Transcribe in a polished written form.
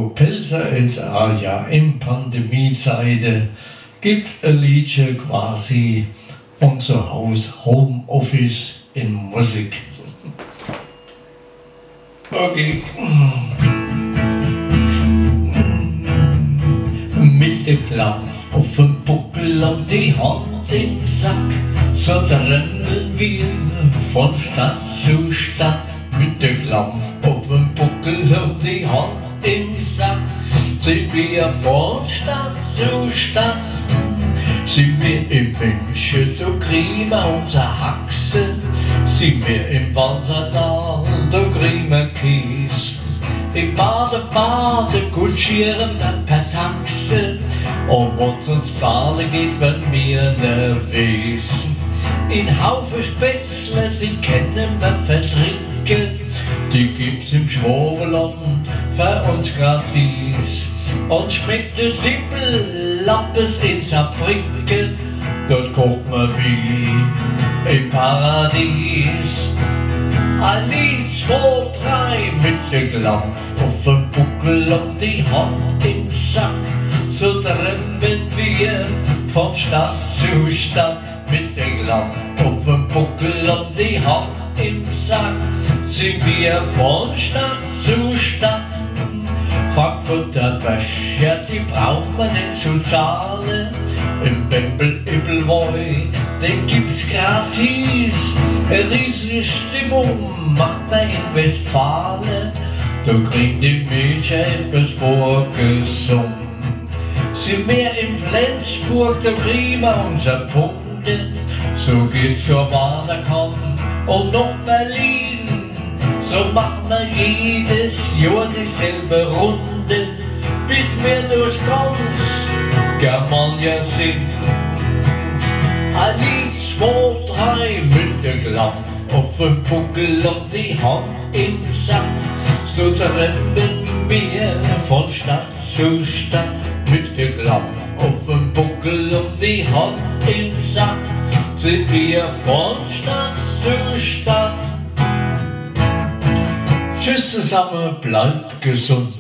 Pelzer ins Aja in Pandemiezeiten gibt ein Liedchen quasi unser Haus Homeoffice in Musik. Okay. Mit dem Klampf auf dem Buckel und die Hand im Sack, so rennen wir von Stadt zu Stadt. Mit dem Klampf auf dem Buckel und die Hand im Sack, sind wir von Stadt zu Stadt. Sind wir im München, da kriegen wir unsere Haxe. Sind wir im Walsertal, da kriegen wir Käse. Im Baden kutschieren wir per Taxe. Und was uns zahlen geht, wenn wir nervös. In Haufen Spätzle, die kennen wir vertrinken. Die gibt's im Schwabenland für uns gratis. Und schmeckt der Tippel, Lappes in Saarbrücken. Dort kocht man wie im Paradies. Ein Lied, 2, 3 mit dem Klampf auf dem Buckel und die Hand im Sack. So rennen wir von Stadt zu Stadt. Mit dem Klampf auf dem Buckel und die Hand im Sack sind wir von Stadt zu Stadt. Frankfurter Wäsche, ja, die braucht man nicht zu zahlen. Im Bembel Ippelwoi, den gibt's gratis. Eine riesige Stimmung macht man in Westfalen. Da kriegen die Mädchen etwas vorgesungen. Sind wir in Flensburg, da kriegen wir unser Punkte. So geht's zur Waterkamp und nach Berlin. So machen wir jedes Jahr dieselbe Runde, bis wir durch ganz Germania sind. Ein Lied, 2, 3 mit dem Klampf auf dem Buckel und die Hand im Sack. So rennen wir von Stadt zu Stadt. Mit dem Klampf auf dem Buckel und die Hand im Sack sind wir von Stadt zu Stadt. Tschüss zusammen, bleibt gesund.